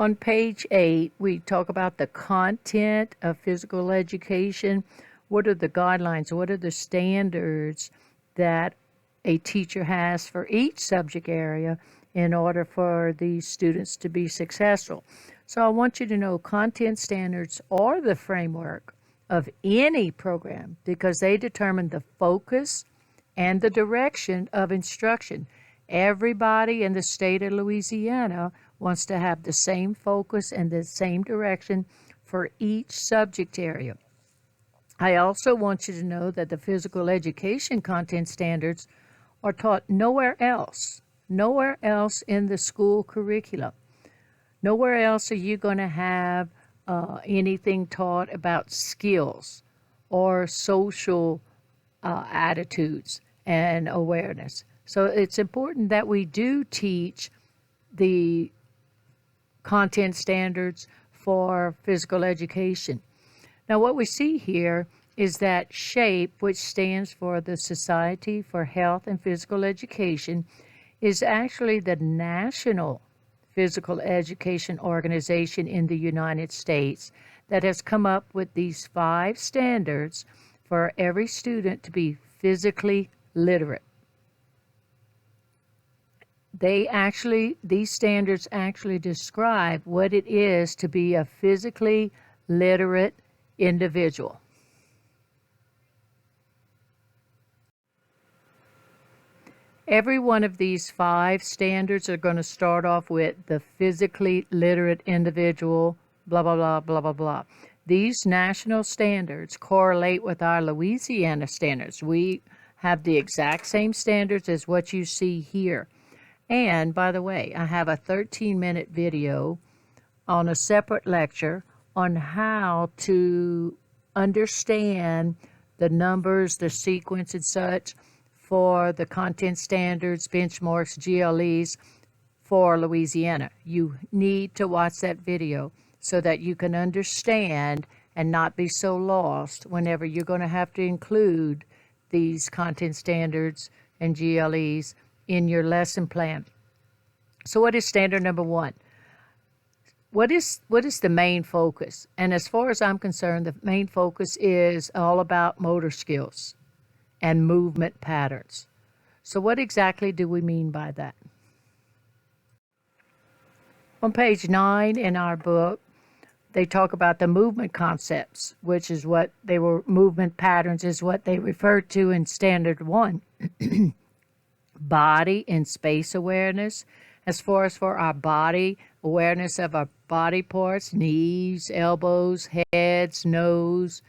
On page 8, we talk about the content of physical education. What are the guidelines? What are the standards that a teacher has for each subject area in order for these students to be successful? So I want you to know content standards are the framework of any program because they determine the focus and the direction of instruction. Everybody in the state of Louisiana wants to have the same focus and the same direction for each subject area. I also want you to know that the physical education content standards are taught nowhere else in the school curriculum. Nowhere else are you going to have anything taught about skills or social attitudes and awareness. So it's important that we do teach the content standards for physical education. Now, what we see here is that SHAPE, which stands for the Society for Health and Physical Education, is actually the national physical education organization in the United States that has come up with these 5 standards for every student to be physically literate. These standards actually describe what it is to be a physically literate individual. Every one of these 5 standards are going to start off with the physically literate individual, blah, blah, blah, blah, blah, blah. These national standards correlate with our Louisiana standards. We have the exact same standards as what you see here. And, by the way, I have a 13-minute video on a separate lecture on how to understand the numbers, the sequence and such for the content standards, benchmarks, GLEs for Louisiana. You need to watch that video so that you can understand and not be so lost whenever you're going to have to include these content standards and GLEs in your lesson plan. So what is standard number 1? What is the main focus? And as far as I'm concerned, the main focus is all about motor skills and movement patterns. So what exactly do we mean by that? On page 9 in our book, they talk about the movement concepts, which is what movement patterns is what they referred to in standard 1. Body and space awareness. As far as for our body, awareness of our body parts, knees, elbows, heads, nose,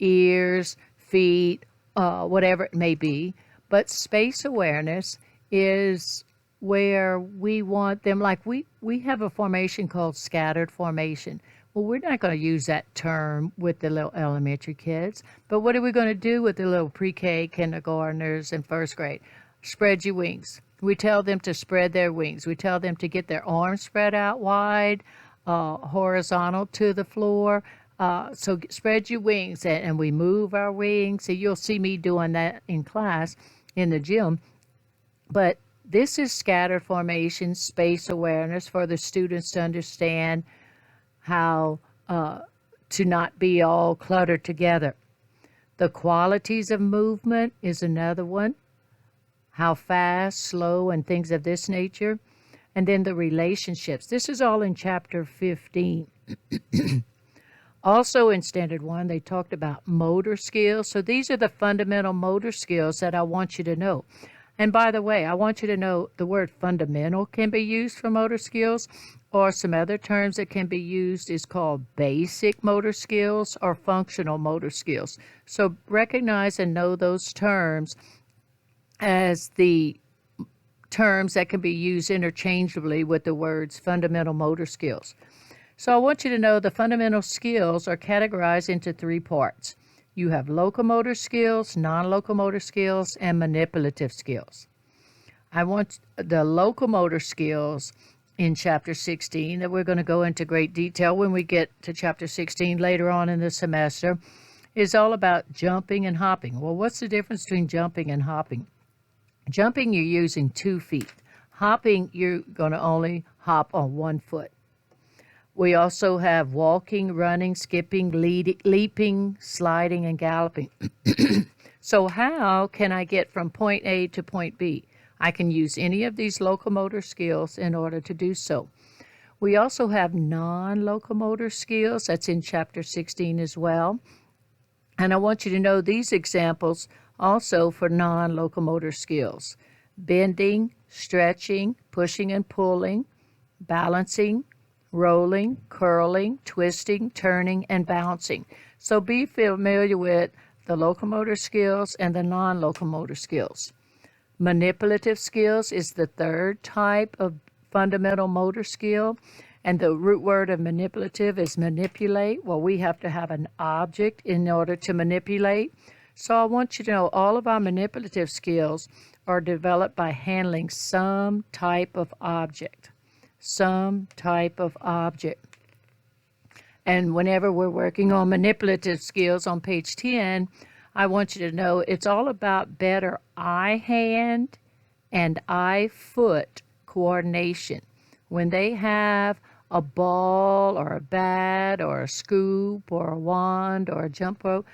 ears, feet, whatever it may be. But space awareness is where we want them, like we have a formation called scattered formation. Well, we're not going to use that term with the little elementary kids, but what are we going to do with the little pre-K, kindergartners, and first grade? Spread your wings. We tell them to spread their wings. We tell them to get their arms spread out wide, horizontal to the floor. So spread your wings, and we move our wings. So you'll see me doing that in class in the gym. But this is scattered formation, space awareness for the students to understand how to not be all cluttered together. The qualities of movement is another one. How fast, slow, and things of this nature. And then the relationships. This is all in chapter 15. Also in standard 1, they talked about motor skills. So these are the fundamental motor skills that I want you to know. And by the way, I want you to know the word fundamental can be used for motor skills, or some other terms that can be used is called basic motor skills or functional motor skills. So recognize and know those terms as the terms that can be used interchangeably with the words fundamental motor skills. So I want you to know the fundamental skills are categorized into 3 parts. You have locomotor skills, non-locomotor skills, and manipulative skills. I want the locomotor skills in chapter 16 that we're going to go into great detail when we get to chapter 16 later on in the semester is all about jumping and hopping. Well, what's the difference between jumping and hopping? Jumping, you're using 2 feet. Hopping, you're going to only hop on 1 foot. We also have walking, running, skipping, leaping, sliding, and galloping. So how can I get from point A to point B? I can use any of these locomotor skills in order to do so. We also have non-locomotor skills. That's in chapter 16 as well. And I want you to know these examples also for non-locomotor skills: bending, stretching, pushing and pulling, balancing, rolling, curling, twisting, turning, and bouncing. So be familiar with the locomotor skills and the non-locomotor skills. Manipulative skills is the third type of fundamental motor skill, and the root word of manipulative is manipulate. Well, we have to have an object in order to manipulate. So I want you to know all of our manipulative skills are developed by handling some type of object. Some type of object. And whenever we're working on manipulative skills on page 10, I want you to know it's all about better eye-hand and eye-foot coordination. When they have a ball or a bat or a scoop or a wand or a jump rope,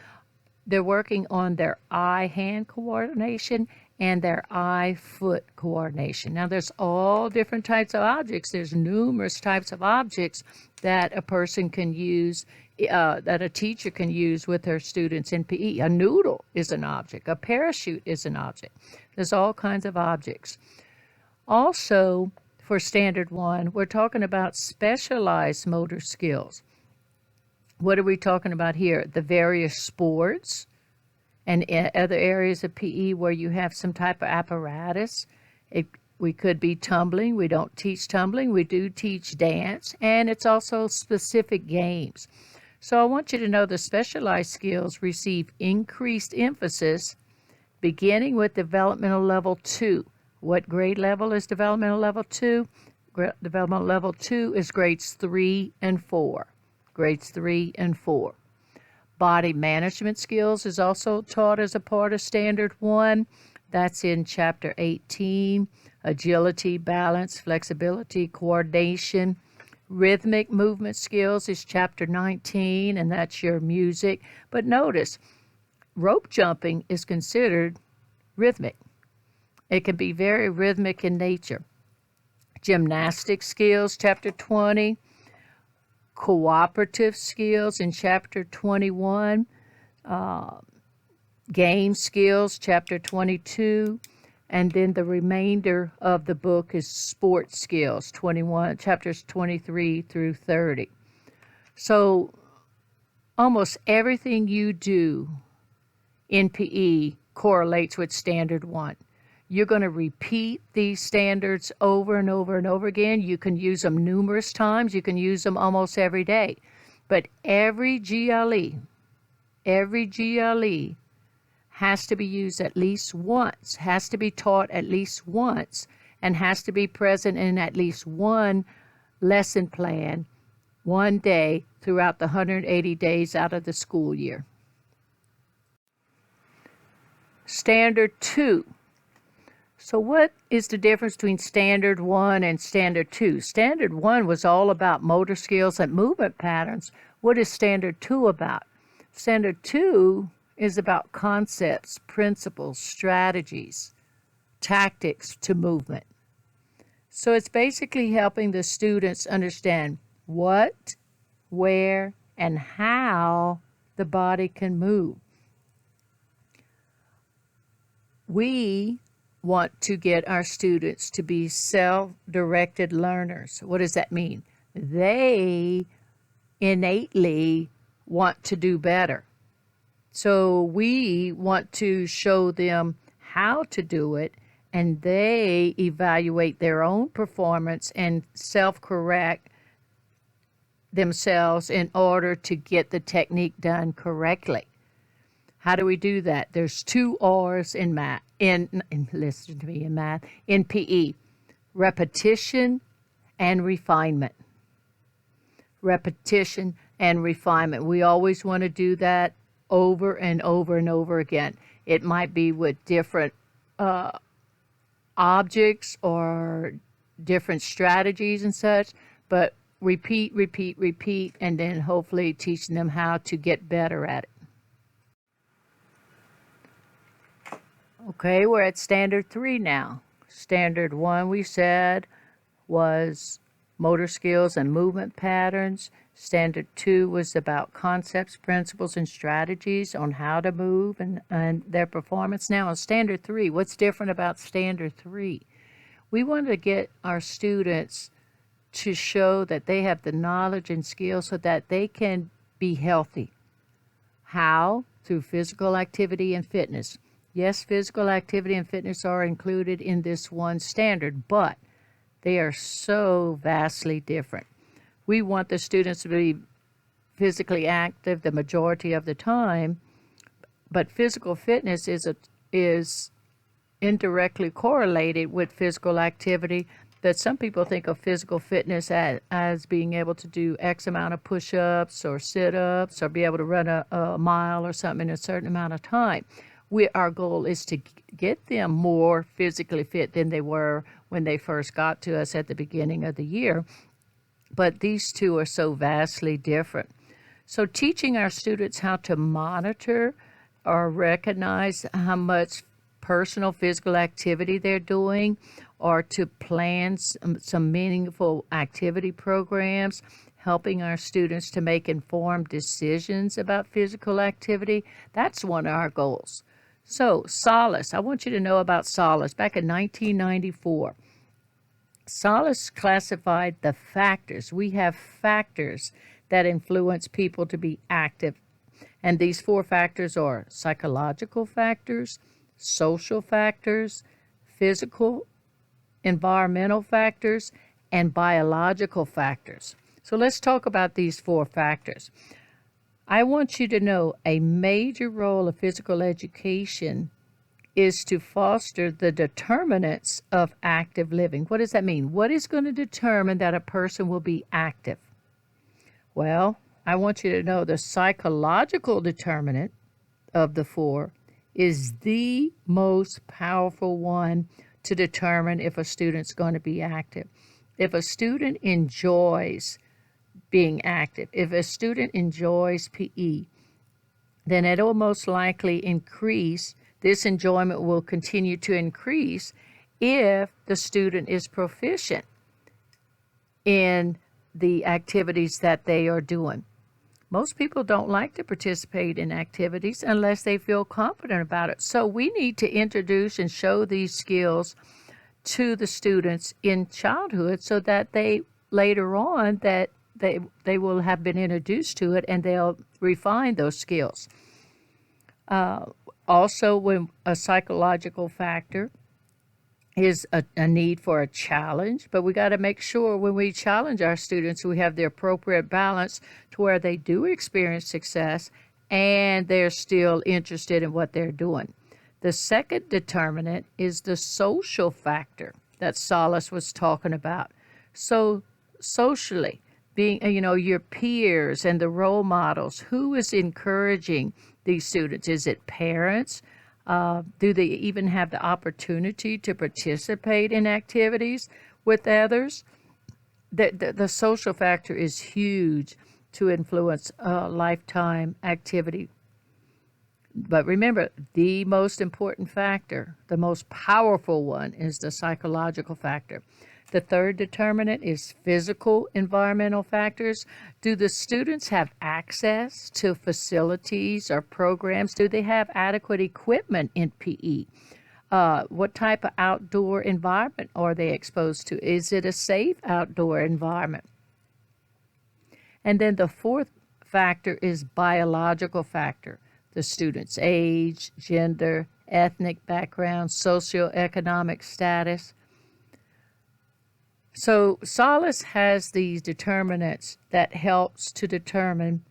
they're working on their eye-hand coordination and their eye-foot coordination. Now, there's all different types of objects. There's numerous types of objects that a person can use, that a teacher can use with her students in PE. A noodle is an object. A parachute is an object. There's all kinds of objects. Also, for Standard 1, we're talking about specialized motor skills. What are we talking about here? The various sports and other areas of PE where you have some type of apparatus. We could be tumbling. We don't teach tumbling. We do teach dance. And it's also specific games. So I want you to know the specialized skills receive increased emphasis beginning with developmental level 2. What grade level is developmental level 2? Developmental level 2 is grades 3 and 4. Grades 3 and 4. Body management skills is also taught as a part of Standard 1. That's in Chapter 18. Agility, balance, flexibility, coordination. Rhythmic movement skills is Chapter 19, and that's your music. But notice, rope jumping is considered rhythmic. It can be very rhythmic in nature. Gymnastic skills, Chapter 20. Cooperative skills in Chapter 21, game skills, Chapter 22, and then the remainder of the book is sports skills, chapters 23 through 30. So almost everything you do in PE correlates with Standard 1. You're going to repeat these standards over and over and over again. You can use them numerous times. You can use them almost every day. But every GLE has to be used at least once, has to be taught at least once, and has to be present in at least one lesson plan one day throughout the 180 days out of the school year. Standard 2. So what is the difference between Standard 1 and Standard 2? Standard 1 was all about motor skills and movement patterns. What is Standard 2 about? Standard 2 is about concepts, principles, strategies, tactics to movement. So it's basically helping the students understand what, where, and how the body can move. We want to get our students to be self-directed learners. What does that mean? They innately want to do better. So we want to show them how to do it, and they evaluate their own performance and self-correct themselves in order to get the technique done correctly. How do we do that? There's 2 R's in math, listen to me, in math, in PE. Repetition and refinement. Repetition and refinement. We always want to do that over and over and over again. It might be with different objects or different strategies and such, but repeat, and then hopefully teaching them how to get better at it. Okay, we're at standard 3 now. Standard 1, we said, was motor skills and movement patterns. Standard 2 was about concepts, principles, and strategies on how to move and their performance. Now, on standard 3, what's different about standard 3? We want to get our students to show that they have the knowledge and skills so that they can be healthy. How? Through physical activity and fitness. Yes, physical activity and fitness are included in this one standard, but they are so vastly different. We want the students to be physically active the majority of the time, but physical fitness is indirectly correlated with physical activity. That some people think of physical fitness as being able to do X amount of push-ups or sit-ups or be able to run a mile or something in a certain amount of time. Our goal is to get them more physically fit than they were when they first got to us at the beginning of the year. But these two are so vastly different. So teaching our students how to monitor or recognize how much personal physical activity they're doing, or to plan some meaningful activity programs, helping our students to make informed decisions about physical activity, that's one of our goals. So, Solace, I want you to know about Solace. Back in 1994, Solace classified the factors. We have factors that influence people to be active. And these 4 factors are psychological factors, social factors, physical, environmental factors, and biological factors. So let's talk about these 4 factors. I want you to know a major role of physical education is to foster the determinants of active living. What does that mean? What is going to determine that a person will be active? Well, I want you to know the psychological determinant of the 4 is the most powerful one to determine if a student's going to be active. If a student enjoys being active, if a student enjoys PE, then it will most likely increase. This enjoyment will continue to increase if the student is proficient in the activities that they are doing. Most people don't like to participate in activities unless they feel confident about it. So we need to introduce and show these skills to the students in childhood so that they later on that they will have been introduced to it and they'll refine those skills. Also, when a psychological factor is a need for a challenge, but we got to make sure when we challenge our students, we have the appropriate balance to where they do experience success and they're still interested in what they're doing. The second determinant is the social factor that Solace was talking about. So socially, being, your peers and the role models, who is encouraging these students? Is it parents? Do they even have the opportunity to participate in activities with others? The social factor is huge to influence lifetime activity. But remember, the most important factor, the most powerful one, is the psychological factor. The third determinant is physical environmental factors. Do the students have access to facilities or programs? Do they have adequate equipment in PE? What type of outdoor environment are they exposed to? Is it a safe outdoor environment? And then the fourth factor is biological factor. The student's age, gender, ethnic background, socioeconomic status. So Solace has these determinants that helps to determine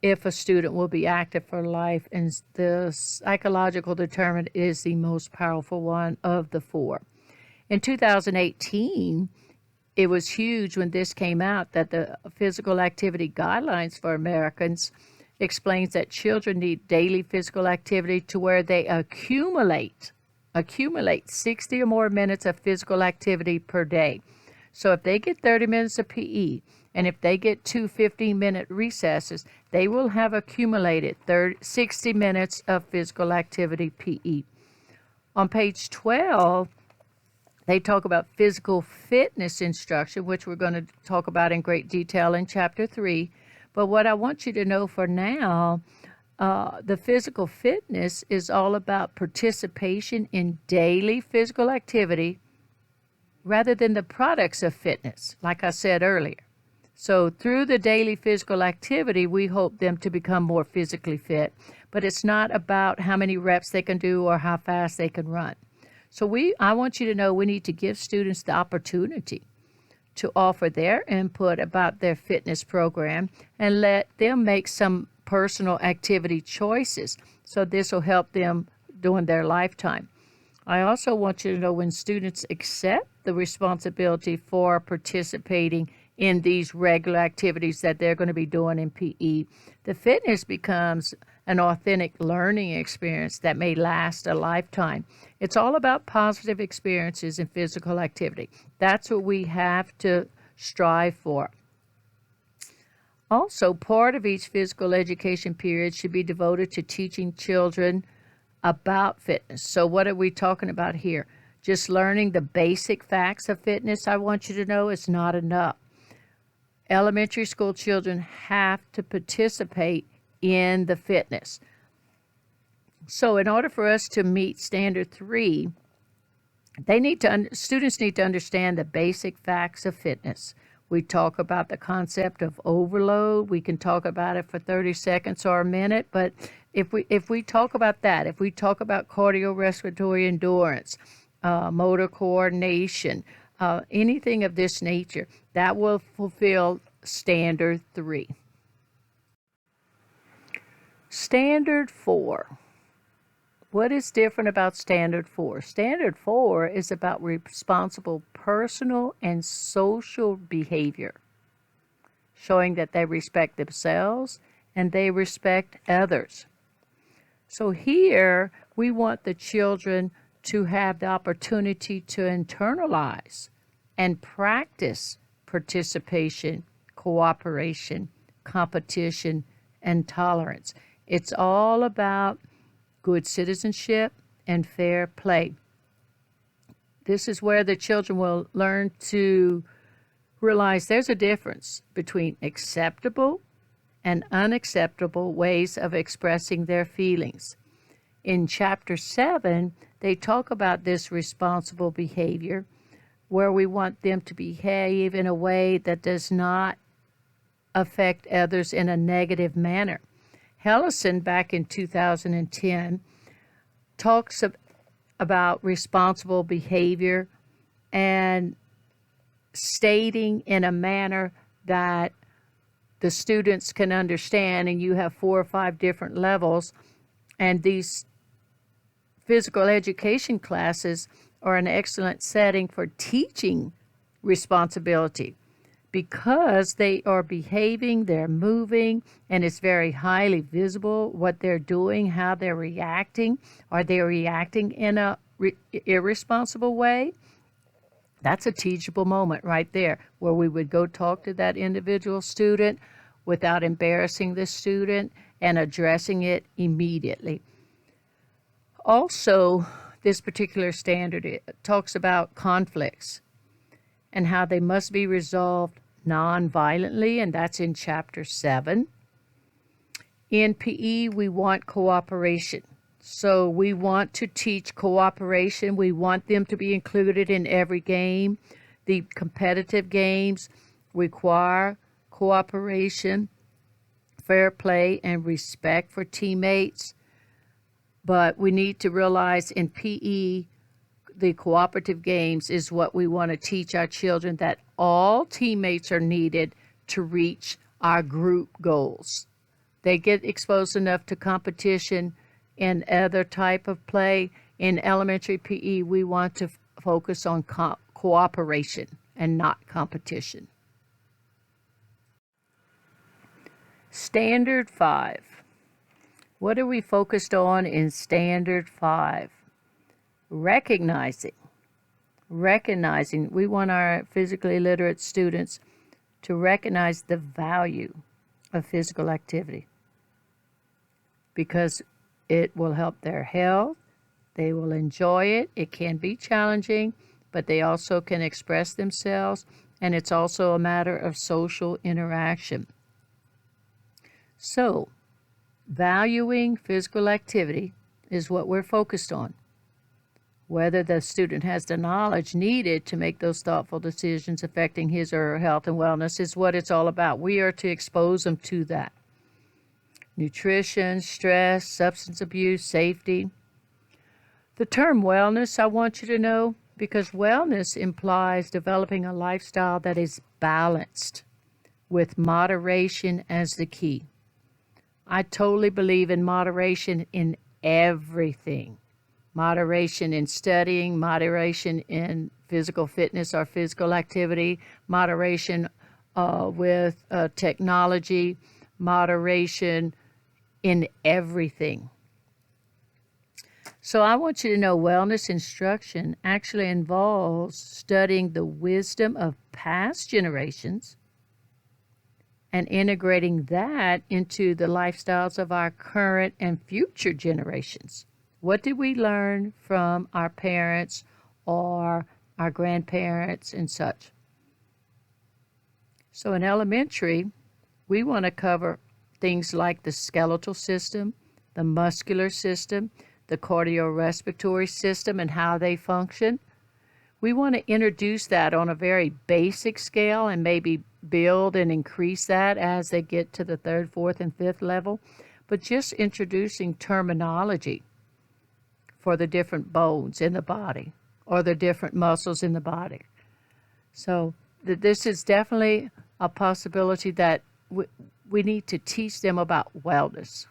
if a student will be active for life, and the psychological determinant is the most powerful one of the 4. In 2018, it was huge when this came out that the physical activity guidelines for Americans explains that children need daily physical activity to where they accumulate 60 or more minutes of physical activity per day. So if they get 30 minutes of PE, and if they get two 15-minute recesses, they will have accumulated 60 minutes of physical activity PE. On page 12, they talk about physical fitness instruction, which we're going to talk about in great detail in Chapter 3. But what I want you to know for now, the physical fitness is all about participation in daily physical activity rather than the products of fitness, like I said earlier. So through the daily physical activity, we hope them to become more physically fit. But it's not about how many reps they can do or how fast they can run. So I want you to know we need to give students the opportunity to offer their input about their fitness program and let them make some personal activity choices. So this will help them during their lifetime. I also want you to know when students accept the responsibility for participating in these regular activities that they're going to be doing in PE, the fitness becomes an authentic learning experience that may last a lifetime. It's all about positive experiences in physical activity. That's what we have to strive for. Also, part of each physical education period should be devoted to teaching children about fitness. So what are we talking about here? Just learning the basic facts of fitness, I want you to know, is not enough. Elementary school children have to participate in the fitness. So in order for us to meet Standard 3, students need to understand the basic facts of fitness. We talk about the concept of overload. We can talk about it for 30 seconds or a minute, but if we talk about that, if we talk about cardiorespiratory endurance, motor coordination, anything of this nature, that will fulfill Standard 3. Standard 4. What is different about Standard 4? Standard 4 is about responsible personal and social behavior, showing that they respect themselves and they respect others. So here, we want the children to have the opportunity to internalize and practice participation, cooperation, competition, and tolerance. It's all about good citizenship and fair play. This is where the children will learn to realize there's a difference between acceptable and unacceptable ways of expressing their feelings. In Chapter 7, they talk about this responsible behavior, where we want them to behave in a way that does not affect others in a negative manner. Hellison, back in 2010, talks about responsible behavior and stating in a manner that the students can understand, and you have 4 or 5 different levels, and these physical education classes are an excellent setting for teaching responsibility because they are behaving, they're moving, and it's very highly visible what they're doing, how they're reacting. Are they reacting in a irresponsible way? That's a teachable moment right there, where we would go talk to that individual student without embarrassing the student and addressing it immediately. Also, this particular standard talks about conflicts and how they must be resolved non-violently, and that's in Chapter 7. In PE, we want cooperation. So we want to teach cooperation. We want them to be included in every game. The competitive games require cooperation, fair play, and respect for teammates. But we need to realize in PE, the cooperative games is what we want to teach our children, that all teammates are needed to reach our group goals. They get exposed enough to competition and other type of play. In elementary PE, we want to focus on cooperation and not competition. Standard 5. What are we focused on in Standard 5? Recognizing recognizing, we want our physically literate students to recognize the value of physical activity because it will help their health. They will enjoy it. It can be challenging, but they also can express themselves, and it's also a matter of social interaction. So, valuing physical activity is what we're focused on. Whether the student has the knowledge needed to make those thoughtful decisions affecting his or her health and wellness is what it's all about. We are to expose them to that. Nutrition, stress, substance abuse, safety. The term wellness, I want you to know, because wellness implies developing a lifestyle that is balanced with moderation as the key. I totally believe in moderation in everything. Moderation in studying, moderation in physical fitness or physical activity, moderation with technology, moderation in everything. So I want you to know wellness instruction actually involves studying the wisdom of past generations and integrating that into the lifestyles of our current and future generations. What did we learn from our parents or our grandparents and such? So in elementary, we want to cover things like the skeletal system, the muscular system, the cardiorespiratory system and how they function. We want to introduce that on a very basic scale and maybe build and increase that as they get to the third, fourth, and fifth level. But just introducing terminology for the different bones in the body or the different muscles in the body. So this is definitely a possibility that we need to teach them about wellness.